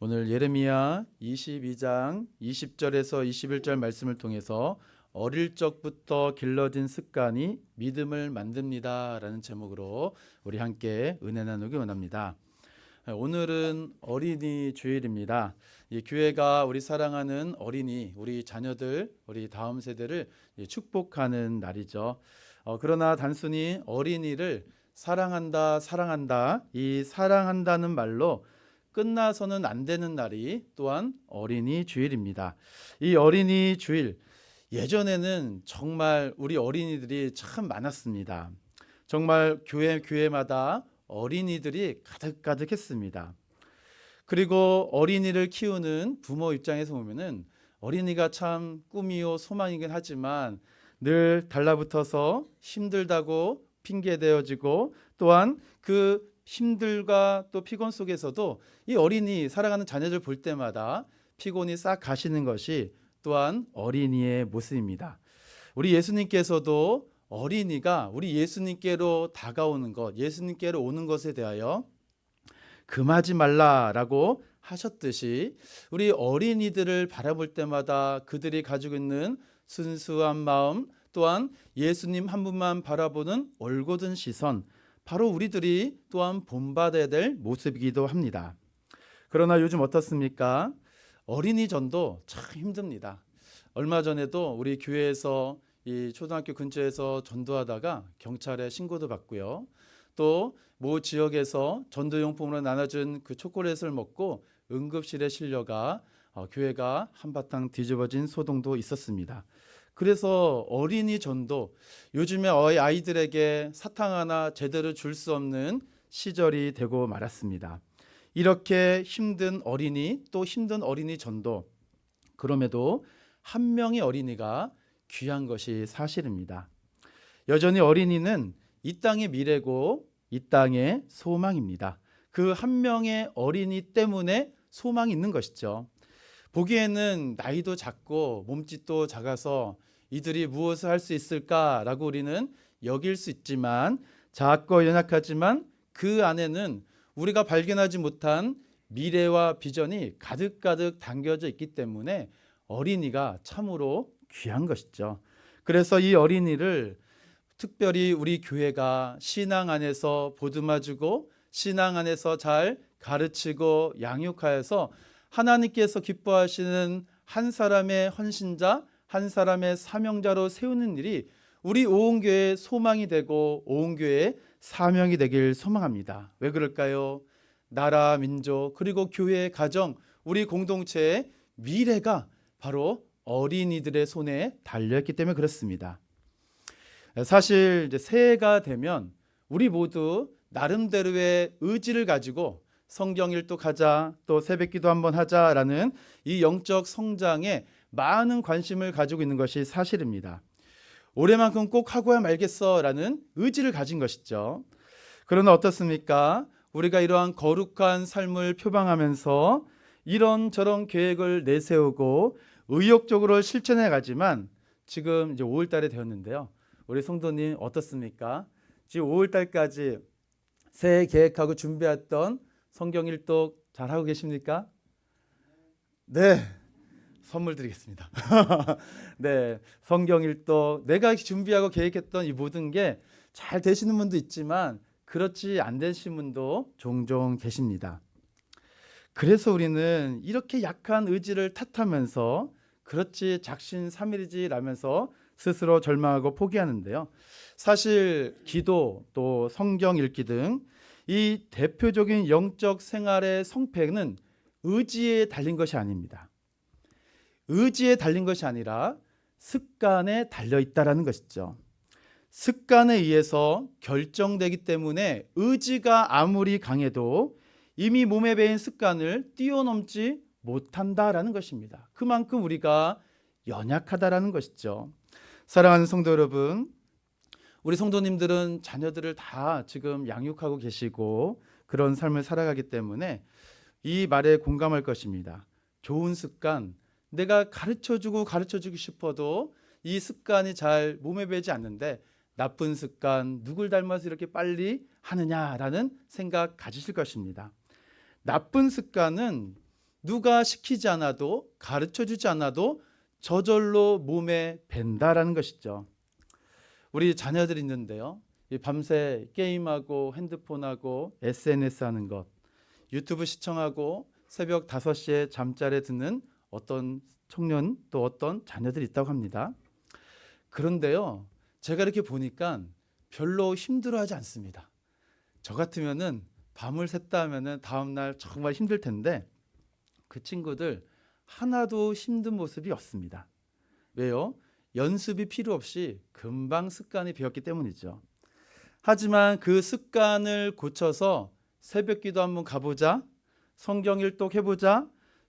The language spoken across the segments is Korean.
오늘 예레미야 22장 20절에서 21절 말씀을 통해서 어릴 적부터 길러진 습관이 믿음을 만듭니다 라는 제목으로 우리 함께 은혜 나누기 원합니다. 오늘은 어린이 주일입니다. 이 교회가 우리 사랑하는 어린이, 우리 자녀들, 우리 다음 세대를 축복하는 날이죠. 그러나 단순히 어린이를 사랑한다, 이 사랑한다는 말로 끝나서는 안 되는 날이 또한 어린이 주일입니다. 이 어린이 주일, 예전에는 정말 우리 어린이들이 참 많았습니다. 정말 교회마다 어린이들이 가득가득했습니다. 그리고 어린이를 키우는 부모 입장에서 보면은 어린이가 참 꿈이요 소망이긴 하지만 늘 달라붙어서 힘들다고 핑계대어지고 또한 그 힘들과 또 피곤 속에서도 이 어린이 살아가는 자녀들 볼 때마다 피곤이 싹 가시는 것이 또한 어린이의 모습입니다. 우리 예수님께서도 어린이가 우리 예수님께로 다가오는 것, 예수님께로 오는 것에 대하여 금하지 말라라고 하셨듯이 우리 어린이들을 바라볼 때마다 그들이 가지고 있는 순수한 마음 또한 예수님 한 분만 바라보는 올곧은 시선, 바로 우리들이 또한 본받아야 될 모습이기도 합니다. 그러나 요즘 어떻습니까? 어린이 전도 참 힘듭니다. 얼마 전에도 우리 교회에서 이 초등학교 근처에서 전도하다가 경찰에 신고도 받고요. 또 모 지역에서 전도용품으로 나눠준 그 초콜릿을 먹고 응급실에 실려가 교회가 한바탕 뒤집어진 소동도 있었습니다. 그래서 어린이 전도, 요즘에 아이들에게 사탕 하나 제대로 줄 수 없는 시절이 되고 말았습니다. 이렇게 힘든 어린이, 또 힘든 어린이 전도, 그럼에도 한 명의 어린이가 귀한 것이 사실입니다. 여전히 어린이는 이 땅의 미래고 이 땅의 소망입니다. 그 한 명의 어린이 때문에 소망이 있는 것이죠. 보기에는 나이도 작고 몸짓도 작아서 이들이 무엇을 할 수 있을까라고 우리는 여길 수 있지만, 작고 연약하지만 그 안에는 우리가 발견하지 못한 미래와 비전이 가득가득 담겨져 있기 때문에 어린이가 참으로 귀한 것이죠. 그래서 이 어린이를 특별히 우리 교회가 신앙 안에서 보듬어주고 신앙 안에서 잘 가르치고 양육하여서 하나님께서 기뻐하시는 한 사람의 헌신자, 한 사람의 사명자로 세우는 일이 우리 오은교회의 소망이 되고 오은교회의 사명이 되길 소망합니다. 왜 그럴까요? 나라, 민족, 그리고 교회, 가정, 우리 공동체의 미래가 바로 어린이들의 손에 달려있기 때문에 그렇습니다. 사실 이제 새해가 되면 우리 모두 나름대로의 의지를 가지고 성경 일독하자, 또 새벽기도 한번 하자라는 이 영적 성장에 많은 관심을 가지고 있는 것이 사실입니다. 올해만큼 꼭 하고야 말겠어라는 의지를 가진 것이죠. 그러나 어떻습니까? 우리가 이러한 거룩한 삶을 표방하면서 이런저런 계획을 내세우고 의욕적으로 실천해 가지만 지금 이제 5월 달에 되었는데요. 우리 성도님 어떻습니까? 지금 5월 달까지 새해 계획하고 준비했던 성경 일독 잘 하고 계십니까? 네. 선물 드리겠습니다. 네. 성경 일독 내가 준비하고 계획했던 이 모든 게 잘 되시는 분도 있지만 그렇지 안 되신 분도 종종 계십니다. 그래서 우리는 이렇게 약한 의지를 탓하면서 그렇지 작심삼일이지라면서 스스로 절망하고 포기하는데요. 사실 기도 또 성경 읽기 등 이 대표적인 영적 생활의 성패는 의지에 달린 것이 아닙니다. 의지에 달린 것이 아니라 습관에 달려 있다라는 것이죠. 습관에 의해서 결정되기 때문에 의지가 아무리 강해도 이미 몸에 배인 습관을 뛰어넘지 못한다라는 것입니다. 그만큼 우리가 연약하다라는 것이죠. 사랑하는 성도 여러분, 우리 성도님들은 자녀들을 다 지금 양육하고 계시고 그런 삶을 살아가기 때문에 이 말에 공감할 것입니다. 좋은 습관, 내가 가르쳐주고 싶어도 이 습관이 잘 몸에 배지 않는데 나쁜 습관, 누굴 닮아서 이렇게 빨리 하느냐라는 생각 가지실 것입니다. 나쁜 습관은 누가 시키지 않아도 가르쳐 주지 않아도 저절로 몸에 밴다라는 것이죠. 우리 자녀들이 있는데요. 밤새 게임하고 핸드폰하고 SNS 하는 것, 유튜브 시청하고 새벽 5시에 잠자리에 드는 어떤 청년 또 어떤 자녀들이 있다고 합니다. 그런데요, 제가 이렇게 보니까 별로 힘들어하지 않습니다. 저 같으면은 밤을 샜다 하면은 다음날 정말 힘들 텐데 그 친구들 하나도 힘든 모습이 없습니다. 왜요? 연습이 필요 없이 금방 습관이 배웠기 때문이죠. 하지만 그 습관을 고쳐서 새벽기도 한번 가보자, 성경 일독 해보자,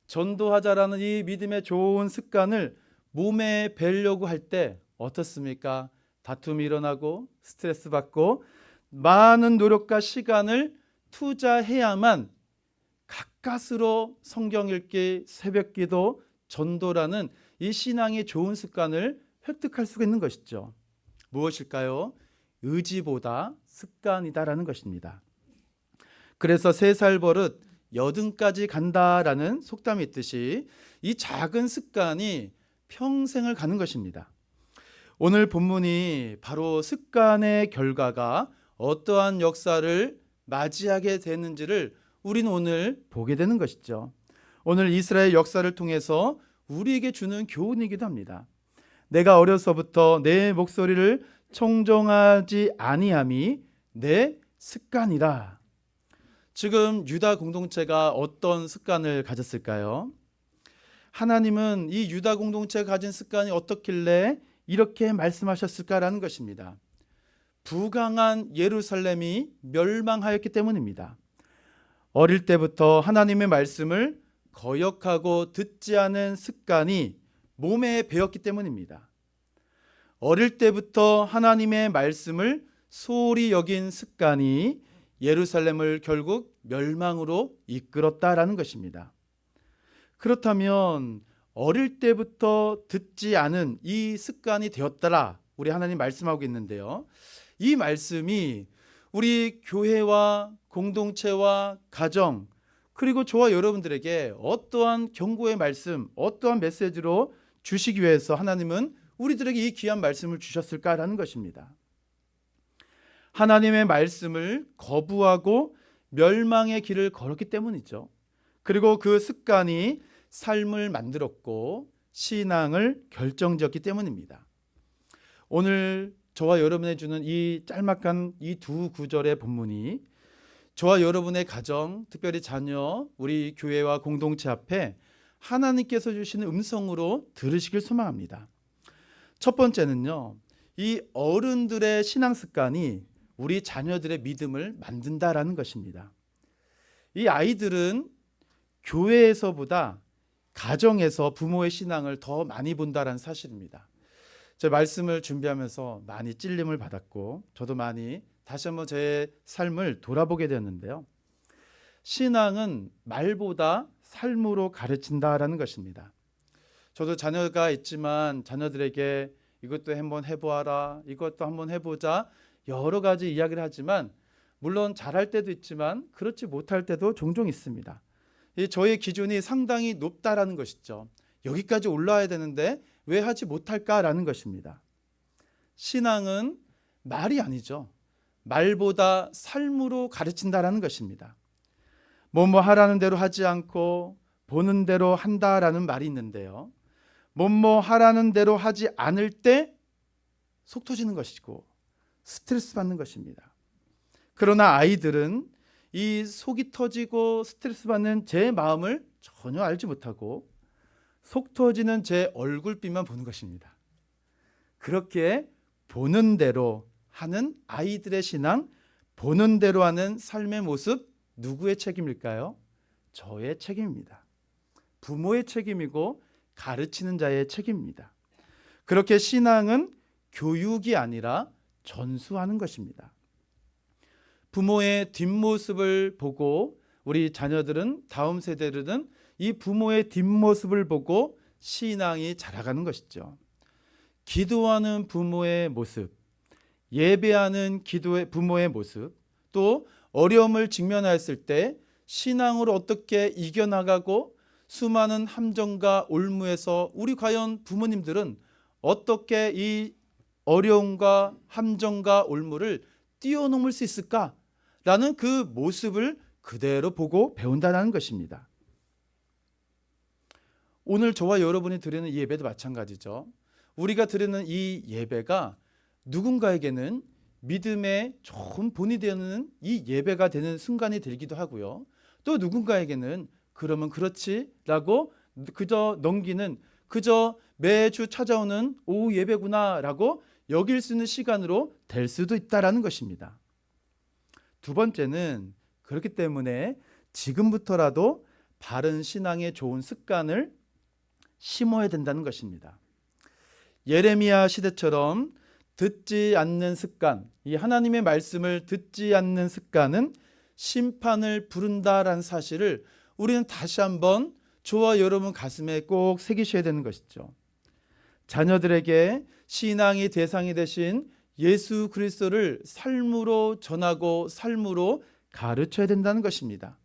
전도하자라는 이 믿음의 좋은 습관을 몸에 배려고 할 때 어떻습니까? 다툼이 일어나고 스트레스 받고 많은 노력과 시간을 투자해야만 가까스로 성경 읽기, 새벽기도, 전도라는 이 신앙의 좋은 습관을 획득할 수가 있는 것이죠. 무엇일까요? 의지보다 습관이다라는 것입니다. 그래서 3살 버릇 80까지 간다라는 속담이 있듯이 이 작은 습관이 평생을 가는 것입니다. 오늘 본문이 바로 습관의 결과가 어떠한 역사를 맞이하게 되는지를 우리는 오늘 보게 되는 것이죠. 오늘 이스라엘 역사를 통해서 우리에게 주는 교훈이기도 합니다. 내가 어려서부터 내 목소리를 청정하지 아니함이 내 습관이라. 지금 유다 공동체가 어떤 습관을 가졌을까요? 하나님은 이 유다 공동체가 가진 습관이 어떻길래 이렇게 말씀하셨을까라는 것입니다. 부강한 예루살렘이 멸망하였기 때문입니다. 어릴 때부터 하나님의 말씀을 거역하고 듣지 않은 습관이 몸에 배었기 때문입니다. 어릴 때부터 하나님의 말씀을 소홀히 여긴 습관이 예루살렘을 결국 멸망으로 이끌었다라는 것입니다. 그렇다면 어릴 때부터 듣지 않은 이 습관이 되었더라, 우리 하나님 말씀하고 있는데요. 이 말씀이 우리 교회와 공동체와 가정 그리고 저와 여러분들에게 어떠한 경고의 말씀, 어떠한 메시지로 주시기 위해서 하나님은 우리들에게 이 귀한 말씀을 주셨을까라는 것입니다. 하나님의 말씀을 거부하고 멸망의 길을 걸었기 때문이죠. 그리고 그 습관이 삶을 만들었고 신앙을 결정지었기 때문입니다. 오늘 저와 여러분에 주는 이 짤막한 이 2구절의 본문이 저와 여러분의 가정, 특별히 자녀, 우리 교회와 공동체 앞에 하나님께서 주시는 음성으로 들으시길 소망합니다. 첫 번째는요, 이 어른들의 신앙 습관이 우리 자녀들의 믿음을 만든다라는 것입니다. 이 아이들은 교회에서보다 가정에서 부모의 신앙을 더 많이 본다라는 사실입니다. 제 말씀을 준비하면서 많이 찔림을 받았고 저도 많이 다시 한번 제 삶을 돌아보게 되었는데요. 신앙은 말보다 삶으로 가르친다라는 것입니다. 저도 자녀가 있지만 자녀들에게 이것도 한번 해보아라, 이것도 한번 해보자 여러 가지 이야기를 하지만 물론 잘할 때도 있지만 그렇지 못할 때도 종종 있습니다. 저의 기준이 상당히 높다라는 것이죠. 여기까지 올라와야 되는데 왜 하지 못할까라는 것입니다. 신앙은 말이 아니죠. 말보다 삶으로 가르친다라는 것입니다. 뭐뭐 하라는 대로 하지 않고 보는 대로 한다라는 말이 있는데요. 뭐뭐 하라는 대로 하지 않을 때 속 터지는 것이고 스트레스 받는 것입니다. 그러나 아이들은 이 속이 터지고 스트레스 받는 제 마음을 전혀 알지 못하고 속 터지는 제 얼굴빛만 보는 것입니다. 그렇게 보는 대로 하는 아이들의 신앙, 보는 대로 하는 삶의 모습, 누구의 책임일까요? 저의 책임입니다. 부모의 책임이고 가르치는 자의 책임입니다. 그렇게 신앙은 교육이 아니라 전수하는 것입니다. 부모의 뒷모습을 보고 우리 자녀들은 다음 세대들은 이 부모의 뒷모습을 보고 신앙이 자라가는 것이죠. 기도하는 부모의 모습, 예배하는 기도의 부모의 모습, 또 어려움을 직면하였을 때 신앙으로 어떻게 이겨나가고 수많은 함정과 올무에서 우리 과연 부모님들은 어떻게 이 어려움과 함정과 올무를 뛰어넘을 수 있을까라는 그 모습을 그대로 보고 배운다는 것입니다. 오늘 저와 여러분이 드리는 이 예배도 마찬가지죠. 우리가 드리는 이 예배가 누군가에게는 믿음의 좋은 본이 되는 이 예배가 되는 순간이 되기도 하고요. 또 누군가에게는 그러면 그렇지라고 그저 넘기는, 그저 매주 찾아오는 오후 예배구나라고 여길 수 있는 시간으로 될 수도 있다라는 것입니다. 두 번째는 그렇기 때문에 지금부터라도 바른 신앙의 좋은 습관을 심어야 된다는 것입니다. 예레미야 시대처럼 듣지 않는 습관, 이 하나님의 말씀을 듣지 않는 습관은 심판을 부른다라는 사실을 우리는 다시 한번 저와 여러분 가슴에 꼭 새기셔야 되는 것이죠. 자녀들에게 신앙의 대상이 되신 예수 그리스도를 삶으로 전하고 삶으로 가르쳐야 된다는 것입니다.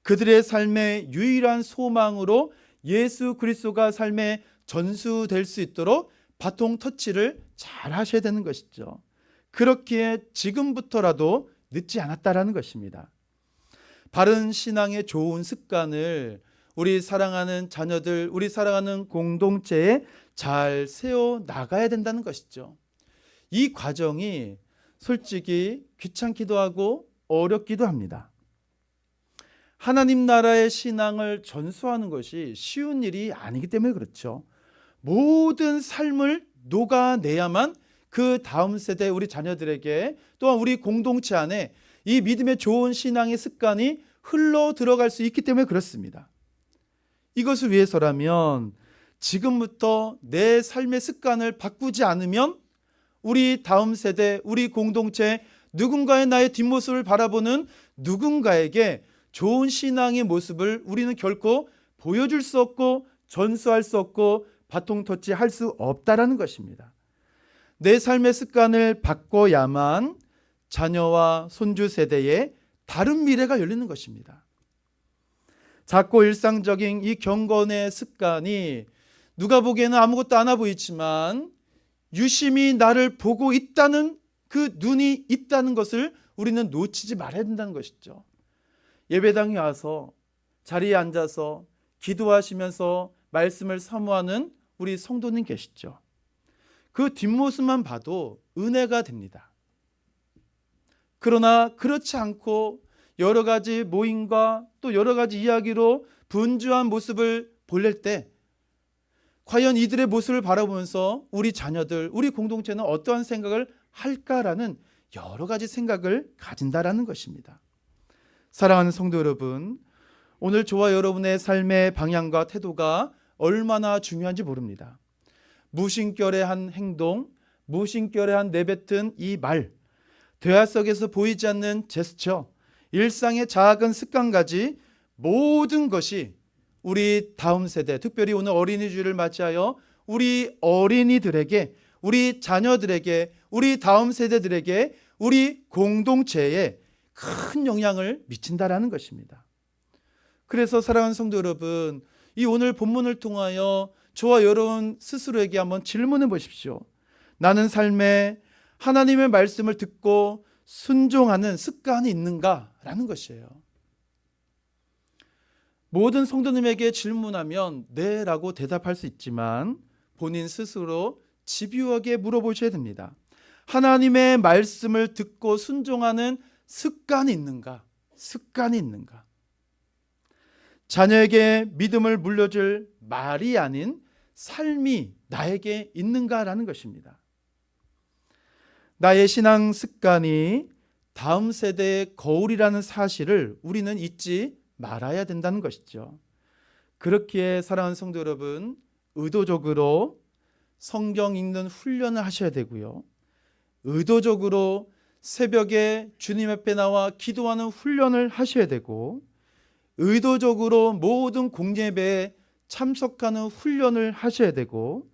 그들의 삶의 유일한 소망으로 예수 그리스도가 삶에 전수될 수 있도록 바통 터치를 잘 하셔야 되는 것이죠. 그렇기에 지금부터라도 늦지 않았다라는 것입니다. 바른 신앙의 좋은 습관을 우리 사랑하는 자녀들, 우리 사랑하는 공동체에 잘 세워 나가야 된다는 것이죠. 이 과정이 솔직히 귀찮기도 하고 어렵기도 합니다. 하나님 나라의 신앙을 전수하는 것이 쉬운 일이 아니기 때문에 그렇죠. 모든 삶을 녹아내야만 그 다음 세대 우리 자녀들에게 또한 우리 공동체 안에 이 믿음의 좋은 신앙의 습관이 흘러 들어갈 수 있기 때문에 그렇습니다. 이것을 위해서라면 지금부터 내 삶의 습관을 바꾸지 않으면 우리 다음 세대, 우리 공동체, 누군가의 나의 뒷모습을 바라보는 누군가에게 좋은 신앙의 모습을 우리는 결코 보여줄 수 없고 전수할 수 없고 바통 터치할 수 없다라는 것입니다. 내 삶의 습관을 바꿔야만 자녀와 손주 세대에 다른 미래가 열리는 것입니다. 작고 일상적인 이 경건의 습관이 누가 보기에는 아무것도 않아 보이지만 유심히 나를 보고 있다는 그 눈이 있다는 것을 우리는 놓치지 말아야 된다는 것이죠. 예배당에 와서 자리에 앉아서 기도하시면서 말씀을 사모하는 우리 성도님 계시죠. 그 뒷모습만 봐도 은혜가 됩니다. 그러나 그렇지 않고 여러 가지 모임과 또 여러 가지 이야기로 분주한 모습을 보낼 때 과연 이들의 모습을 바라보면서 우리 자녀들, 우리 공동체는 어떠한 생각을 할까라는 여러 가지 생각을 가진다라는 것입니다. 사랑하는 성도 여러분, 오늘 저와 여러분의 삶의 방향과 태도가 얼마나 중요한지 모릅니다. 무심결의 한 행동, 무심결의 한 내뱉은 이 말, 대화 속에서 보이지 않는 제스처, 일상의 작은 습관까지 모든 것이 우리 다음 세대, 특별히 오늘 어린이주일을 맞이하여 우리 어린이들에게, 우리 자녀들에게, 우리 다음 세대들에게, 우리 공동체에 큰 영향을 미친다라는 것입니다. 그래서 사랑하는 성도 여러분, 이 오늘 본문을 통하여 저와 여러분 스스로에게 한번 질문해 보십시오. 나는 삶에 하나님의 말씀을 듣고 순종하는 습관이 있는가라는 것이에요. 모든 성도님에게 질문하면 네라고 대답할 수 있지만 본인 스스로 집요하게 물어보셔야 됩니다. 하나님의 말씀을 듣고 순종하는 습관이 있는가? 습관이 있는가? 자녀에게 믿음을 물려줄 말이 아닌 삶이 나에게 있는가라는 것입니다. 나의 신앙 습관이 다음 세대의 거울이라는 사실을 우리는 잊지 말아야 된다는 것이죠. 그렇기에 사랑하는 성도 여러분, 의도적으로 성경 읽는 훈련을 하셔야 되고요. 의도적으로 새벽에 주님 앞에 나와 기도하는 훈련을 하셔야 되고, 의도적으로 모든 공예배에 참석하는 훈련을 하셔야 되고,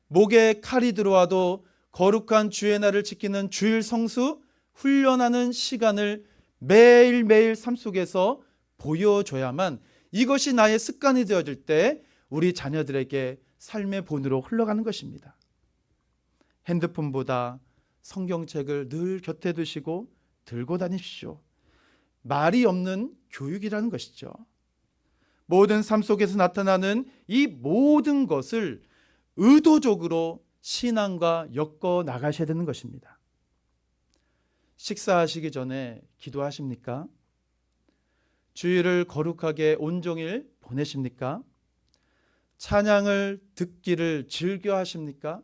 목에 칼이 들어와도 거룩한 주의 날을 지키는 주일 성수 훈련하는 시간을 매일매일 삶 속에서 보여줘야만 이것이 나의 습관이 되어질 때 우리 자녀들에게 삶의 본으로 흘러가는 것입니다. 핸드폰보다 성경책을 늘 곁에 두시고 들고 다니십시오. 말이 없는 교육이라는 것이죠. 모든 삶 속에서 나타나는 이 모든 것을 의도적으로 신앙과 엮어 나가셔야 되는 것입니다. 식사하시기 전에 기도하십니까? 주일을 거룩하게 온종일 보내십니까? 찬양을 듣기를 즐겨 하십니까?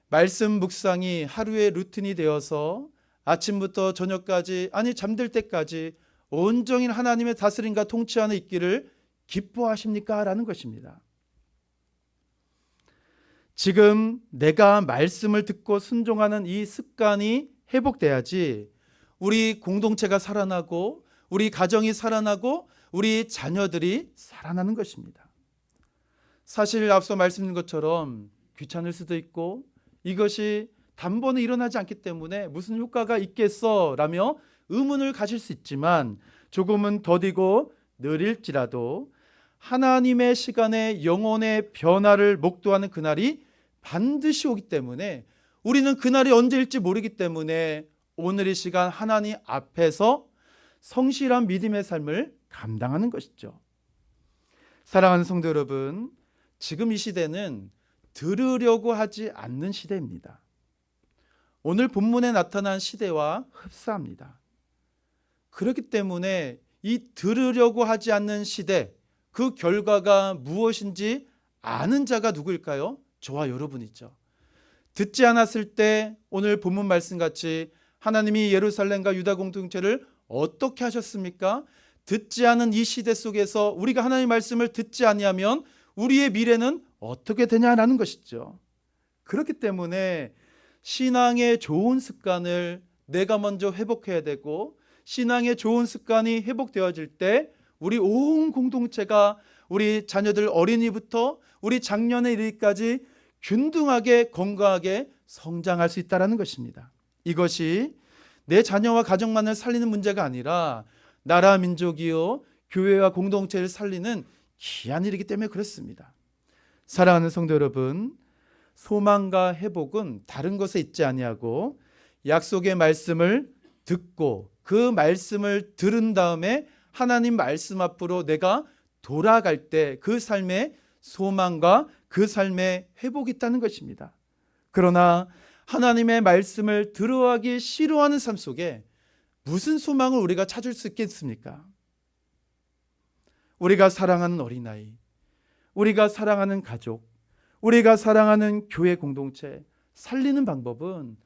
말씀 묵상이 하루의 루틴이 되어서 아침부터 저녁까지, 아니 잠들 때까지 온종일 하나님의 다스림과 통치 안에 있기를 기뻐하십니까? 라는 것입니다. 지금 내가 말씀을 듣고 순종하는 이 습관이 회복돼야지 우리 공동체가 살아나고 우리 가정이 살아나고 우리 자녀들이 살아나는 것입니다. 사실 앞서 말씀드린 것처럼 귀찮을 수도 있고 이것이 단번에 일어나지 않기 때문에 무슨 효과가 있겠어 라며 의문을 가질 수 있지만 조금은 더디고 느릴지라도 하나님의 시간에 영혼의 변화를 목도하는 그날이 반드시 오기 때문에 우리는 그날이 언제일지 모르기 때문에 오늘 이 시간 하나님 앞에서 성실한 믿음의 삶을 감당하는 것이죠. 사랑하는 성도 여러분, 지금 이 시대는 들으려고 하지 않는 시대입니다. 오늘 본문에 나타난 시대와 흡사합니다. 그렇기 때문에 이 들으려고 하지 않는 시대, 그 결과가 무엇인지 아는 자가 누구일까요? 저와 여러분이죠. 듣지 않았을 때 오늘 본문 말씀같이 하나님이 예루살렘과 유다 공동체를 어떻게 하셨습니까? 듣지 않은 이 시대 속에서 우리가 하나님의 말씀을 듣지 아니하면 우리의 미래는 어떻게 되냐라는 것이죠. 그렇기 때문에 신앙의 좋은 습관을 내가 먼저 회복해야 되고 신앙의 좋은 습관이 회복되어질 때 우리 온 공동체가 우리 자녀들 어린이부터 우리 장년에 이르기까지 균등하게 건강하게 성장할 수 있다는 것입니다. 이것이 내 자녀와 가정만을 살리는 문제가 아니라 나라 민족이요 교회와 공동체를 살리는 귀한 일이기 때문에 그렇습니다. 사랑하는 성도 여러분, 소망과 회복은 다른 것에 있지 아니하고 약속의 말씀을 듣고 그 말씀을 들은 다음에 하나님 말씀 앞으로 내가 돌아갈 때 그 삶의 소망과 그 삶의 회복이 있다는 것입니다. 그러나 하나님의 말씀을 들어하기 싫어하는 삶 속에 무슨 소망을 우리가 찾을 수 있겠습니까? 우리가 사랑하는 어린아이, 우리가 사랑하는 가족, 우리가 사랑하는 교회 공동체 살리는 방법은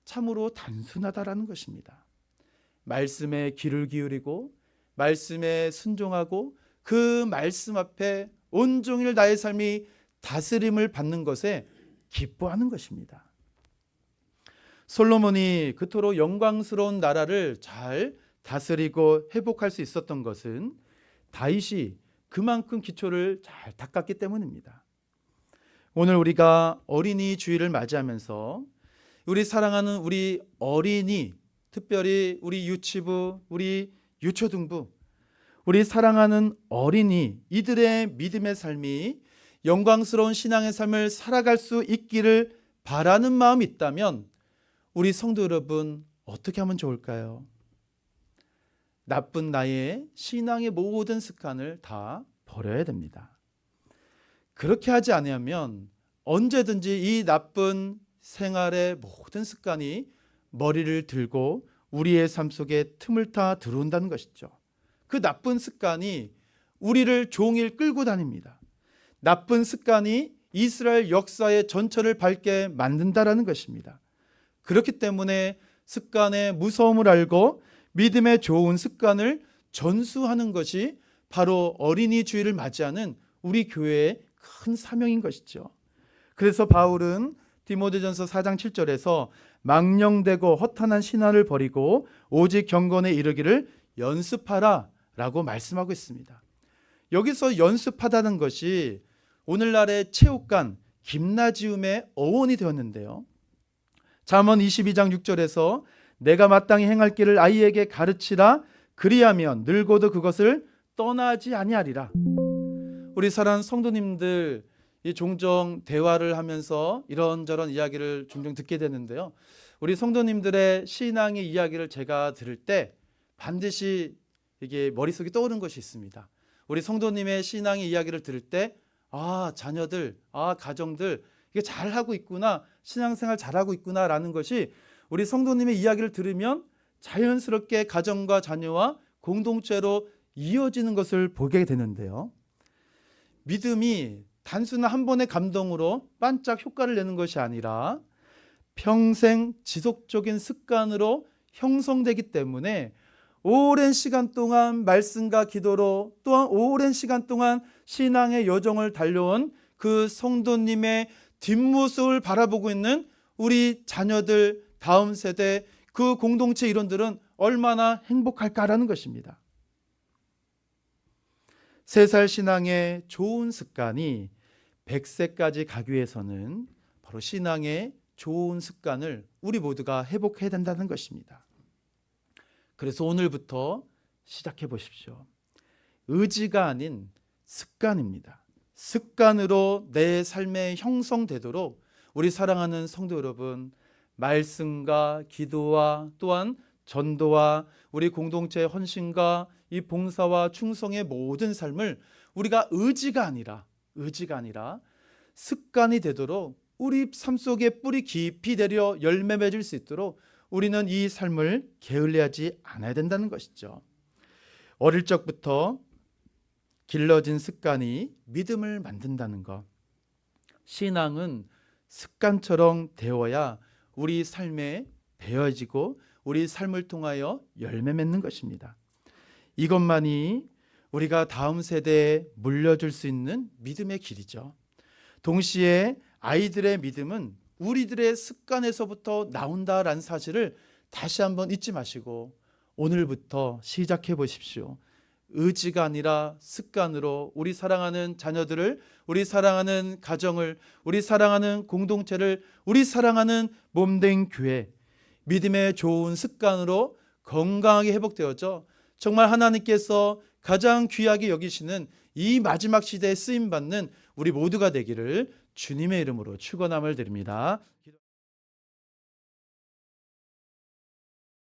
참으로 단순하다라는 것입니다. 말씀에 귀를 기울이고 말씀에 순종하고 그 말씀 앞에 온종일 나의 삶이 다스림을 받는 것에 기뻐하는 것입니다. 솔로몬이 그토록 영광스러운 나라를 잘 다스리고 회복할 수 있었던 것은 다윗이 그만큼 기초를 잘 닦았기 때문입니다. 오늘 우리가 어린이 주일을 맞이하면서 우리 사랑하는 우리 어린이, 특별히 우리 유치부, 우리 유초등부, 우리 사랑하는 어린이, 이들의 믿음의 삶이 영광스러운 신앙의 삶을 살아갈 수 있기를 바라는 마음이 있다면 우리 성도 여러분 어떻게 하면 좋을까요? 나쁜 나의 신앙의 모든 습관을 다 버려야 됩니다. 그렇게 하지 않으면 언제든지 이 나쁜 생활의 모든 습관이 머리를 들고 우리의 삶 속에 틈을 타 들어온다는 것이죠. 그 나쁜 습관이 우리를 종일 끌고 다닙니다. 나쁜 습관이 이스라엘 역사의 전철을 밟게 만든다라는 것입니다. 그렇기 때문에 습관의 무서움을 알고 믿음의 좋은 습관을 전수하는 것이 바로 어린이 주일을 맞이하는 우리 교회의 큰 사명인 것이죠. 그래서 바울은 디모데전서 4장 7절에서 망령되고 허탄한 신화를 버리고 오직 경건에 이르기를 연습하라 라고 말씀하고 있습니다. 여기서 연습하다는 것이 오늘날의 체육관, 김나지움의 어원이 되었는데요. 잠언 22장 6절에서 내가 마땅히 행할 길을 아이에게 가르치라 그리하면 늙어도 그것을 떠나지 아니하리라. 우리 사랑하는 성도님들, 이 종종 대화를 하면서 이런저런 이야기를 종종 듣게 되는데요. 우리 성도님들의 신앙의 이야기를 제가 들을 때 반드시 이게 머릿속에 떠오르는 것이 있습니다. 우리 성도님의 신앙의 이야기를 들을 때 자녀들, 가정들 이게 잘하고 있구나, 신앙생활 잘하고 있구나라는 것이 우리 성도님의 이야기를 들으면 자연스럽게 가정과 자녀와 공동체로 이어지는 것을 보게 되는데요. 믿음이 단순한 한 번의 감동으로 반짝 효과를 내는 것이 아니라 평생 지속적인 습관으로 형성되기 때문에 오랜 시간 동안 말씀과 기도로, 또한 오랜 시간 동안 신앙의 여정을 달려온 그 성도님의 뒷모습을 바라보고 있는 우리 자녀들, 다음 세대, 그 공동체 일원들은 얼마나 행복할까라는 것입니다. 3살 신앙의 좋은 습관이 100세까지 가기 위해서는 바로 신앙의 좋은 습관을 우리 모두가 회복해야 된다는 것입니다. 그래서 오늘부터 시작해 보십시오. 의지가 아닌 습관입니다. 습관으로 내 삶에 형성되도록 우리 사랑하는 성도 여러분, 말씀과 기도와 또한 전도와 우리 공동체의 헌신과 이 봉사와 충성의 모든 삶을 우리가 의지가 아니라 습관이 되도록 우리 삶 속에 뿌리 깊이 내려 열매 맺을 수 있도록 우리는 이 삶을 게을리하지 않아야 된다는 것이죠. 어릴 적부터 길러진 습관이 믿음을 만든다는 것. 신앙은 습관처럼 되어야 우리 삶에 배어지고 우리 삶을 통하여 열매 맺는 것입니다. 이것만이 우리가 다음 세대에 물려줄 수 있는 믿음의 길이죠. 동시에 아이들의 믿음은 우리들의 습관에서부터 나온다라는 사실을 다시 한번 잊지 마시고 오늘부터 시작해 보십시오. 의지가 아니라 습관으로 우리 사랑하는 자녀들을, 우리 사랑하는 가정을, 우리 사랑하는 공동체를, 우리 사랑하는 몸된 교회, 믿음의 좋은 습관으로 건강하게 회복되어져 정말 하나님께서 가장 귀하게 여기시는 이 마지막 시대에 쓰임받는 우리 모두가 되기를 주님의 이름으로 축원함을 드립니다.